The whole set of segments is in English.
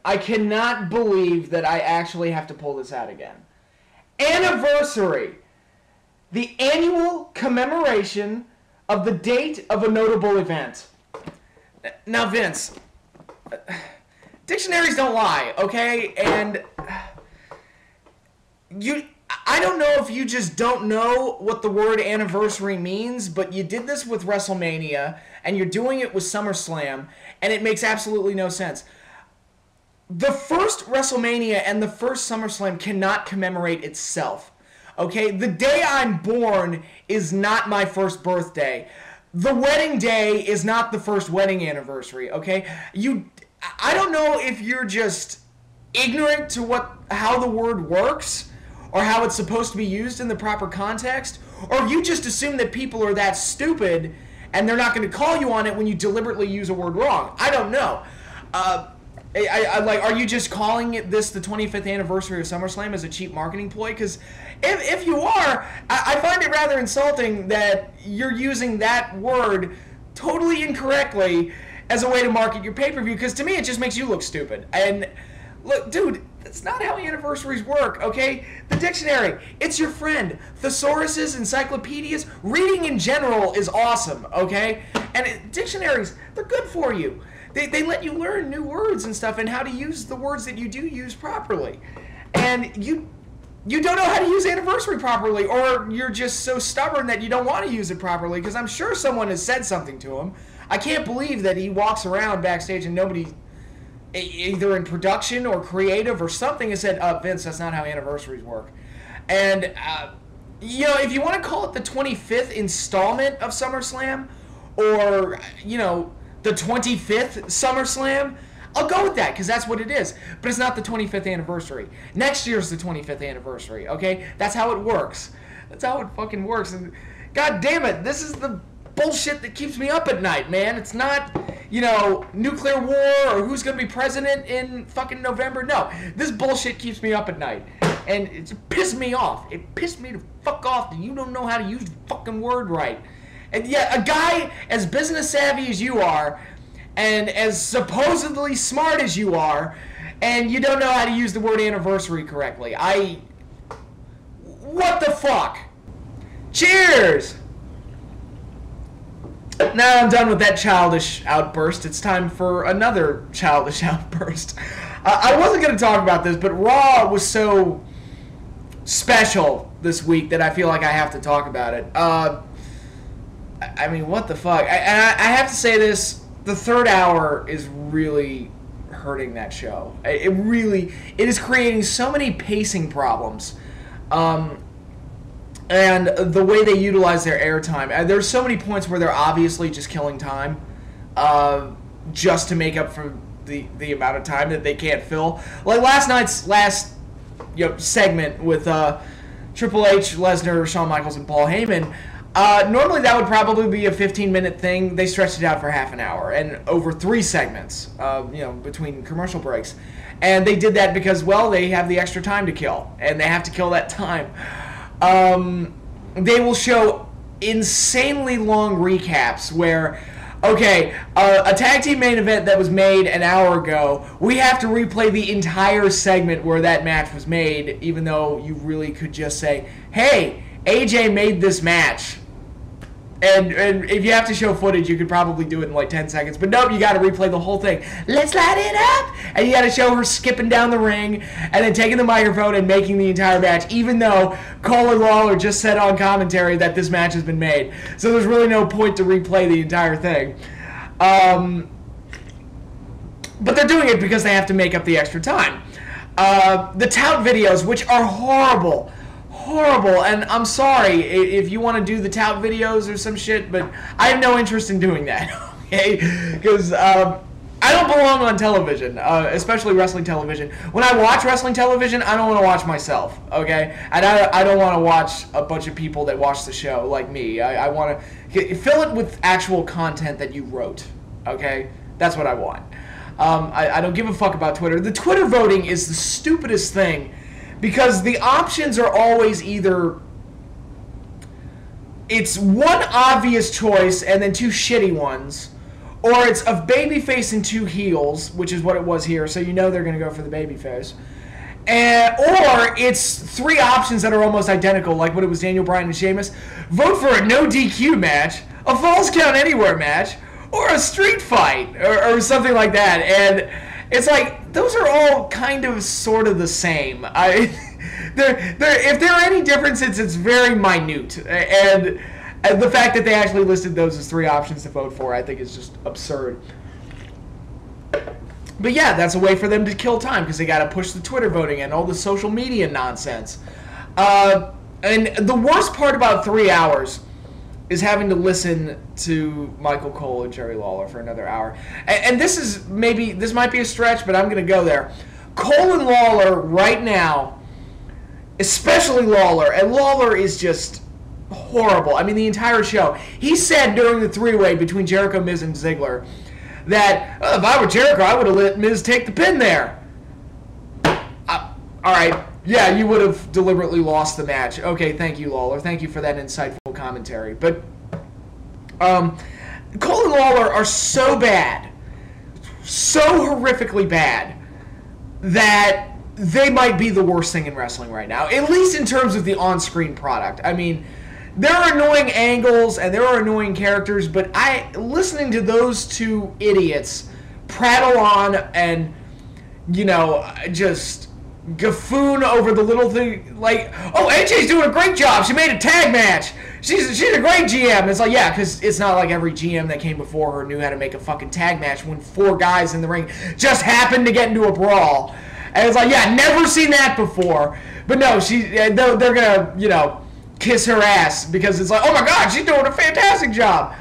I cannot believe that I actually have to pull this out again. Anniversary. The annual commemoration of the date of a notable event. Now, Vince, dictionaries don't lie, okay? And I don't know if you just don't know what the word anniversary means, but you did this with WrestleMania, and you're doing it with SummerSlam, and it makes absolutely no sense. The first WrestleMania and the first SummerSlam cannot commemorate itself. Okay? The day I'm born is not my first birthday. The wedding day is not the first wedding anniversary, okay? I don't know if you're just ignorant to how the word works or how it's supposed to be used in the proper context, or if you just assume that people are that stupid and they're not going to call you on it when you deliberately use a word wrong. I don't know. Are you just calling this the 25th anniversary of SummerSlam as a cheap marketing ploy? Because if you are, I find it rather insulting that you're using that word totally incorrectly as a way to market your pay-per-view, because to me it just makes you look stupid. And look, dude, that's not how anniversaries work, okay? The dictionary, it's your friend. Thesauruses, encyclopedias, reading in general is awesome, okay? And dictionaries, they're good for you. They let you learn new words and stuff and how to use the words that you do use properly. And you don't know how to use anniversary properly, or you're just so stubborn that you don't want to use it properly, because I'm sure someone has said something to him. I can't believe that he walks around backstage and nobody, either in production or creative or something, has said, Vince, that's not how anniversaries work. And, if you want to call it the 25th installment of SummerSlam, or, the 25th SummerSlam, I'll go with that, because that's what it is. But it's not the 25th anniversary. Next year's the 25th anniversary, okay? That's how it works. That's how it fucking works. And God damn it, this is the bullshit that keeps me up at night, man. It's not, nuclear war or who's going to be president in fucking November. No, this bullshit keeps me up at night. And it pissed me off. It pissed me to fuck off that you don't know how to use the fucking word right. And yet, a guy as business savvy as you are, and as supposedly smart as you are, and you don't know how to use the word anniversary correctly. What the fuck? Cheers! Now I'm done with that childish outburst. It's time for another childish outburst. I wasn't going to talk about this, but Raw was so special this week that I feel like I have to talk about it. I mean, what the fuck? I have to say this, the third hour is really hurting that show. It is creating so many pacing problems. And the way they utilize their airtime. There's so many points where they're obviously just killing time just to make up for the amount of time that they can't fill. Like last night's segment with Triple H, Lesnar, Shawn Michaels, and Paul Heyman. Normally that would probably be a 15-minute thing. They stretched it out for half an hour and over 3 segments, between commercial breaks. And they did that because, well, they have the extra time to kill, and they have to kill that time. They will show insanely long recaps where, okay, a tag team main event that was made an hour ago, we have to replay the entire segment where that match was made, even though you really could just say, hey, AJ made this match. And if you have to show footage, you could probably do it in like 10 seconds. But nope, you got to replay the whole thing. Let's light it up! And you got to show her skipping down the ring and then taking the microphone and making the entire match, even though Cole and Lawler just said on commentary that this match has been made. So there's really no point to replay the entire thing. But they're doing it because they have to make up the extra time. The tout videos, which are horrible, and I'm sorry if you want to do the tout videos or some shit, but I have no interest in doing that, okay? Because I don't belong on television, especially wrestling television. When I watch wrestling television, I don't want to watch myself, okay? And I don't want to watch a bunch of people that watch the show like me. I want to fill it with actual content that you wrote, okay? That's what I want. I don't give a fuck about Twitter. The Twitter voting is the stupidest thing, because the options are always either it's one obvious choice and then 2 shitty ones, or it's a babyface and 2 heels, which is what it was here, so you know they're going to go for the babyface. Or it's 3 options that are almost identical, like when it was Daniel Bryan and Sheamus. Vote for a no DQ match, a Falls Count Anywhere match, or a street fight, or something like that. And it's like, those are all kind of sort of the same. If there are any differences, it's very minute. And the fact that they actually listed those as 3 options to vote for, I think is just absurd. But yeah, that's a way for them to kill time, because they got to push the Twitter voting and all the social media nonsense. And the worst part about 3 hours is having to listen to Michael Cole and Jerry Lawler for another hour. And this might be a stretch, but I'm going to go there. Cole and Lawler right now, especially Lawler, and Lawler is just horrible. I mean, the entire show. He said during the 3-way between Jericho, Miz, and Ziggler that, if I were Jericho, I would have let Miz take the pin there. All right, yeah, you would have deliberately lost the match. Okay, thank you, Lawler. Thank you for that insightful commentary. But Cole and Lawler are so bad, so horrifically bad, that they might be the worst thing in wrestling right now, at least in terms of the on-screen product. I mean, there are annoying angles and there are annoying characters, but listening to those 2 idiots prattle on and, just guffoon over the little thing, like, oh, AJ's doing a great job, she made a tag match, she's a great GM. It's like, yeah, because it's not like every GM that came before her knew how to make a fucking tag match when 4 guys in the ring just happened to get into a brawl. And it's like, yeah, never seen that before. But no, they're gonna, kiss her ass, because it's like, oh my God, she's doing a fantastic job.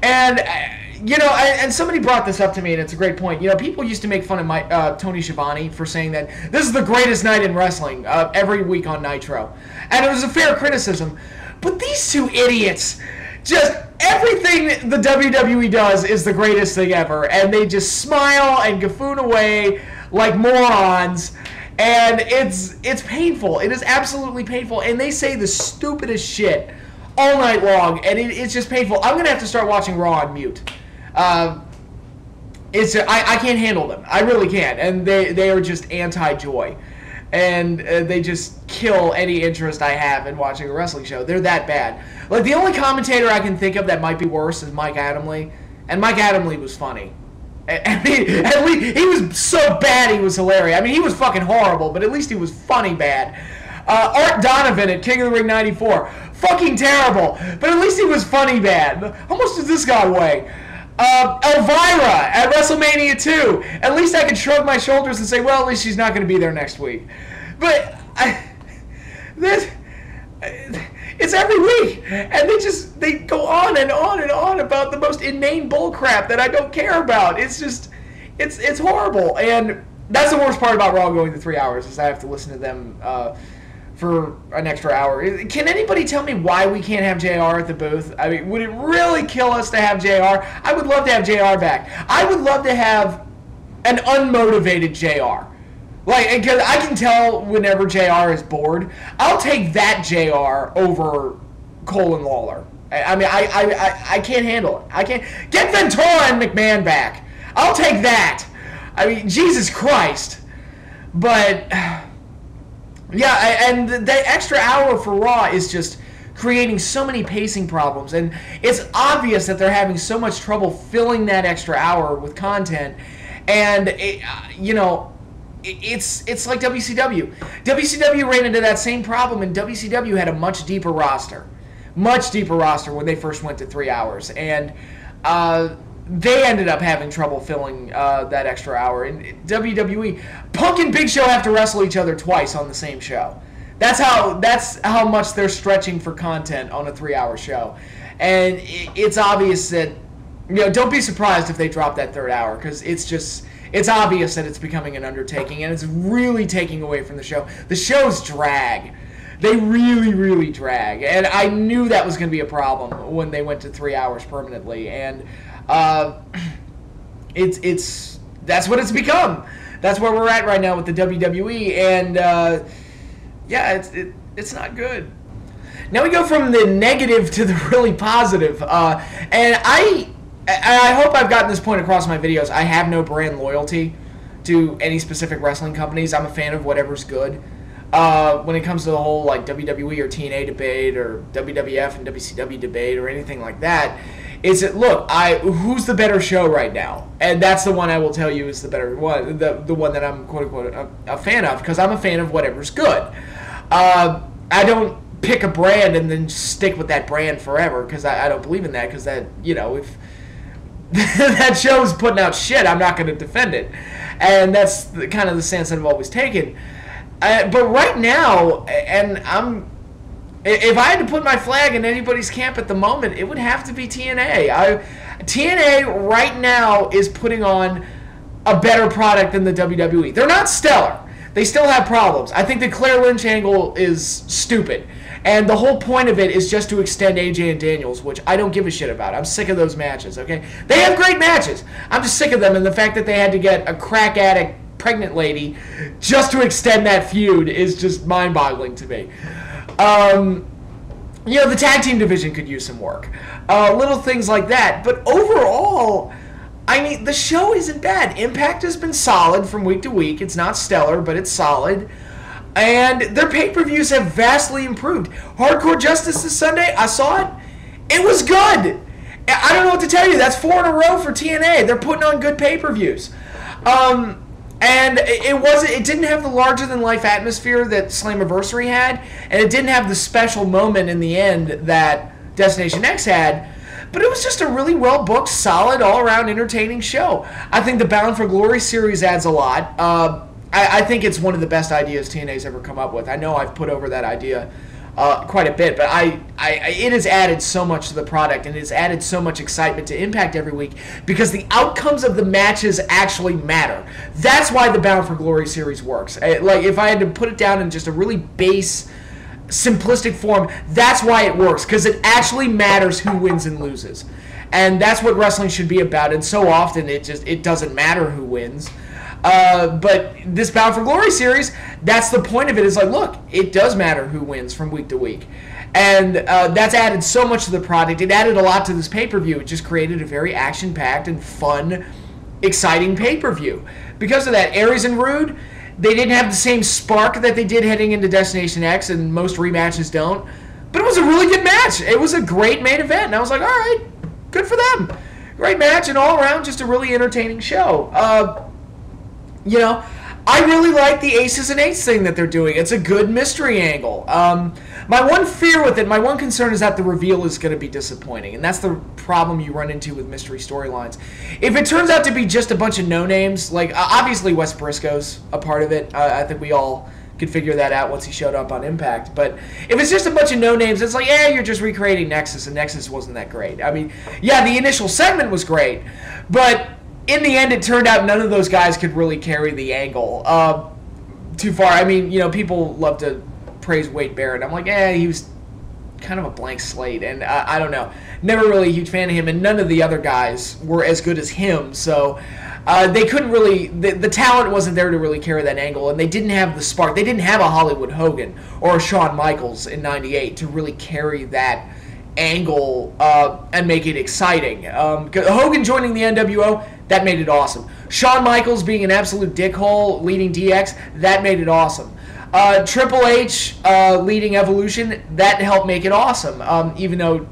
And and somebody brought this up to me, and it's a great point. People used to make fun of Tony Schiavone for saying that this is the greatest night in wrestling every week on Nitro, and it was a fair criticism. But these 2 idiots, just everything the WWE does is the greatest thing ever, and they just smile and guffoon away like morons. And it's painful. It is absolutely painful. And they say the stupidest shit all night long, and it's just painful. I'm gonna have to start watching Raw on mute. I can't handle them. I really can't. And they are just anti-joy, and they just kill any interest I have in watching a wrestling show. They're that bad. Like, the only commentator I can think of that might be worse is Mike Adamle, and Mike Adamle was funny. At least he was so bad he was hilarious. I mean, he was fucking horrible, but at least he was funny bad. Art Donovan at King of the Ring 94, fucking terrible, but at least he was funny bad. How much does this guy weigh? Elvira at WrestleMania 2. At least I could shrug my shoulders and say, well, at least she's not going to be there next week. But it's every week, and they go on and on and on about the most inane bullcrap that I don't care about. It's just, it's horrible, and that's the worst part about Raw going to 3 hours, is I have to listen to them for an extra hour. Can anybody tell me why we can't have JR at the booth? I mean, would it really kill us to have JR? I would love to have JR back. I would love to have an unmotivated JR. Like, because I can tell whenever JR is bored. I'll take that JR over Cole and Lawler. I mean, I can't handle it. I can't. Get Ventura and McMahon back. I'll take that. I mean, Jesus Christ. But, yeah, and the extra hour for Raw is just creating so many pacing problems. And it's obvious that they're having so much trouble filling that extra hour with content. And, it's like WCW. WCW ran into that same problem, and WCW had a much deeper roster when they first went to 3 hours. And they ended up having trouble filling that extra hour. In WWE, Punk and Big Show have to wrestle each other twice on the same show. That's how much they're stretching for content on a 3-hour show. And it's obvious that, don't be surprised if they drop that third hour, because it's obvious that it's becoming an undertaking, and it's really taking away from the show. The shows drag. They really, really drag. And I knew that was going to be a problem when they went to 3 hours permanently. And that's what it's become. That's where we're at right now with the WWE. And yeah, it's not good. Now we go from the negative to the really positive. And I hope I've gotten this point across in my videos. I have no brand loyalty to any specific wrestling companies. I'm a fan of whatever's good. When it comes to the whole like WWE or TNA debate or WWF and WCW debate or anything like that, look, who's the better show right now? And that's the one I will tell you is the better one, the one that I'm quote unquote a fan of, because I'm a fan of whatever's good. I don't pick a brand and then stick with that brand forever, because I don't believe in that, because that, if that show is putting out shit, I'm not going to defend it. And that's kind of the stance that I've always taken. But right now, if I had to put my flag in anybody's camp at the moment, it would have to be TNA. TNA right now is putting on a better product than the WWE. They're not stellar. They still have problems. I think the Claire Lynch angle is stupid. And the whole point of it is just to extend AJ and Daniels, which I don't give a shit about. I'm sick of those matches, okay? They have great matches. I'm just sick of them, and the fact that they had to get a crack addict pregnant lady just to extend that feud is just mind-boggling to me. The tag team division could use some work. Little things like that. But overall, I mean, the show isn't bad. Impact has been solid from week to week. It's not stellar, but it's solid. And their pay-per-views have vastly improved. Hardcore Justice this Sunday, I saw it. It was good. I don't know what to tell you. That's 4 in a row for TNA. They're putting on good pay-per-views. And it didn't have the larger-than-life atmosphere that Slammiversary had, and it didn't have the special moment in the end that Destination X had, but it was just a really well-booked, solid, all-around entertaining show. I think the Bound for Glory series adds a lot. I think it's one of the best ideas TNA's ever come up with. I know I've put over that idea quite a bit, but it has added so much to the product, and it's added so much excitement to Impact every week, because the outcomes of the matches actually matter. That's why the Bound for Glory series works. Like, if I had to put it down in just a really base, simplistic form, that's why it works, because it actually matters who wins and loses. And that's what wrestling should be about, and so often it doesn't matter who wins. But this Bound for Glory series, that's the point of it. Is like, look, it does matter who wins from week to week. And that's added so much to the product. It added a lot to this pay-per-view. It just created a very action-packed and fun, exciting pay-per-view. Because of that, Aries and Rude, they didn't have the same spark that they did heading into Destination X, and most rematches don't. But it was a really good match. It was a great main event. And I was like, all right, good for them. Great match, and all around, just a really entertaining show. I really like the Aces and Eights thing that they're doing. It's a good mystery angle. My one fear with it, my one concern is that the reveal is going to be disappointing, and that's the problem you run into with mystery storylines. If it turns out to be just a bunch of no-names, like, obviously Wes Briscoe's a part of it. I think we all could figure that out once he showed up on Impact. But if it's just a bunch of no-names, it's like, you're just recreating Nexus, and Nexus wasn't that great. I mean, yeah, the initial segment was great, but in the end, it turned out none of those guys could really carry the angle too far. I mean, people love to praise Wade Barrett. I'm like, he was kind of a blank slate, and I don't know. Never really a huge fan of him, and none of the other guys were as good as him, so they couldn't really, the talent wasn't there to really carry that angle, and they didn't have the spark. They didn't have a Hollywood Hogan or a Shawn Michaels in '98 to really carry that angle and make it exciting. Hogan joining the NWO, that made it awesome. Shawn Michaels being an absolute dickhole leading DX, that made it awesome. Triple H leading Evolution, that helped make it awesome. Even though,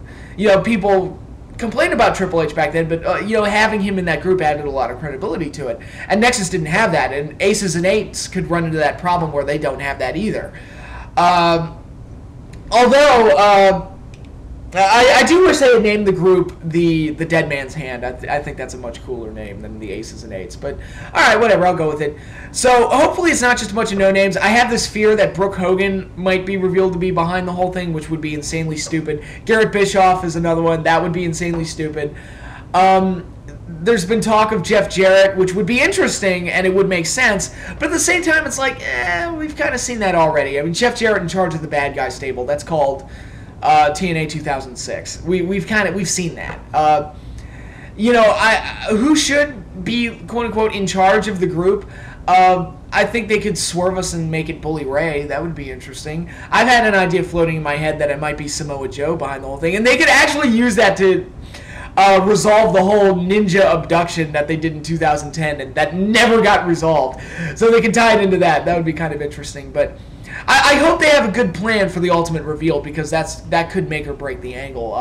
people complained about Triple H back then, but having him in that group added a lot of credibility to it. And Nexus didn't have that, and Aces and Eights could run into that problem where they don't have that either. Although I do wish they had named the group the Dead Man's Hand. I think that's a much cooler name than the Aces and Eights. But, alright, whatever, I'll go with it. So, hopefully it's not just a bunch of no-names. I have this fear that Brooke Hogan might be revealed to be behind the whole thing, which would be insanely stupid. Garrett Bischoff is another one. That would be insanely stupid. There's been talk of Jeff Jarrett, which would be interesting, and it would make sense. But at the same time, it's like, we've kind of seen that already. I mean, Jeff Jarrett in charge of the bad guy stable. That's called TNA 2006. We've seen that. Who should be quote unquote in charge of the group? I think they could swerve us and make it Bully Ray. That would be interesting. I've had an idea floating in my head that it might be Samoa Joe behind the whole thing, and they could actually use that to resolve the whole ninja abduction that they did in 2010 and that never got resolved. So they can tie it into that. That would be kind of interesting. But I hope they have a good plan for the ultimate reveal, because that could make or break the angle.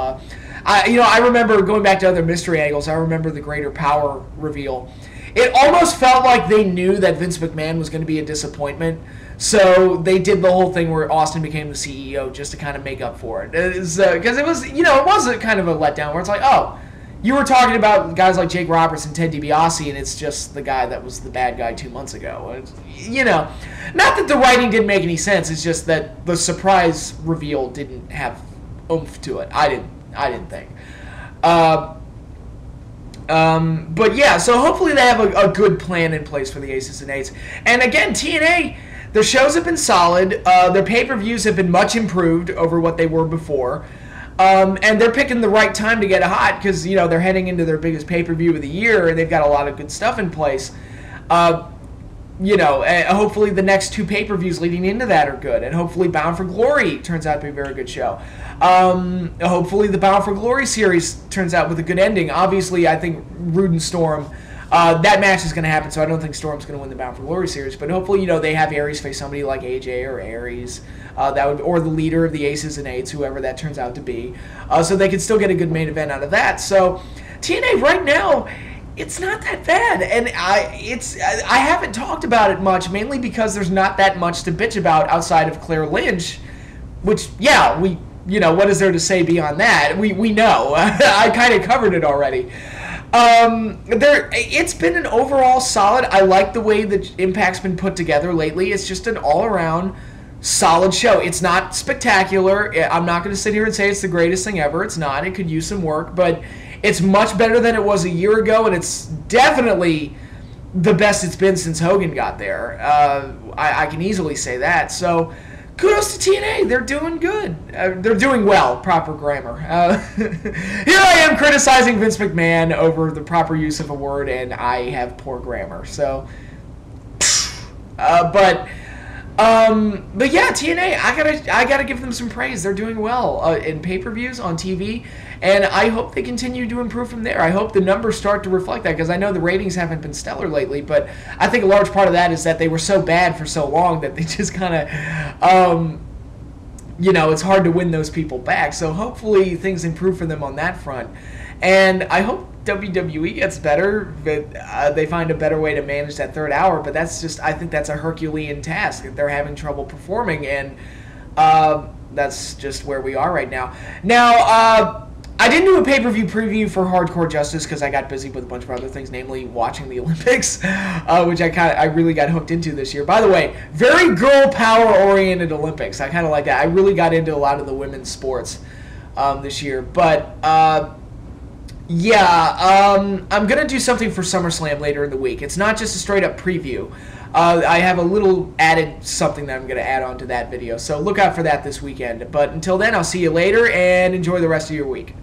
I remember going back to other mystery angles. I remember the Greater Power reveal. It almost felt like they knew that Vince McMahon was going to be a disappointment, so they did the whole thing where Austin became the CEO just to kind of make up for it. Because it was, it was a kind of a letdown where it's like, oh, you were talking about guys like Jake Roberts and Ted DiBiase, and it's just the guy that was the bad guy 2 months ago. Not that the writing didn't make any sense. It's just that the surprise reveal didn't have oomph to it. I didn't think. But yeah, so hopefully they have a good plan in place for the Aces and Eights. And again, TNA, their shows have been solid. Their pay-per-views have been much improved over what they were before. And they're picking the right time to get hot because, they're heading into their biggest pay-per-view of the year, and they've got a lot of good stuff in place. Hopefully the next 2 pay-per-views leading into that are good, and hopefully Bound for Glory turns out to be a very good show. Hopefully the Bound for Glory series turns out with a good ending. Obviously, I think Rude and Storm, that match is going to happen, so I don't think Storm's going to win the Bound for Glory series, but hopefully, they have Aries face somebody like AJ or Aries, or the leader of the Aces and Eights, whoever that turns out to be, so they could still get a good main event out of that. So TNA right now, it's not that bad, and I haven't talked about it much, mainly because there's not that much to bitch about outside of Claire Lynch, which, yeah, what is there to say beyond that? We know. I kind of covered it already. It's been an overall solid. I like the way that Impact's been put together lately. It's just an all-around solid show. It's not spectacular. I'm not going to sit here and say it's the greatest thing ever. It's not. It could use some work, but it's much better than it was a year ago, and it's definitely the best it's been since Hogan got there. I can easily say that. So kudos to TNA. They're doing good. They're doing well. Proper grammar. Here I am criticizing Vince McMahon over the proper use of a word, and I have poor grammar. So, but yeah, TNA. I gotta give them some praise. They're doing well in pay-per-views, on TV, and I hope they continue to improve from there. I hope the numbers start to reflect that, because I know the ratings haven't been stellar lately, but I think a large part of that is that they were so bad for so long that they just kind of, it's hard to win those people back. So hopefully things improve for them on that front. And I hope WWE gets better, but they find a better way to manage that third hour. But I think that's a Herculean task. They're having trouble performing, and that's just where we are right now. Now, I didn't do a pay-per-view preview for Hardcore Justice because I got busy with a bunch of other things, namely watching the Olympics, which I really got hooked into this year. By the way, very girl power-oriented Olympics. I kind of like that. I really got into a lot of the women's sports this year. But I'm going to do something for SummerSlam later in the week. It's not just a straight-up preview. I have a little added something that I'm going to add on to that video. So look out for that this weekend. But until then, I'll see you later, and enjoy the rest of your week.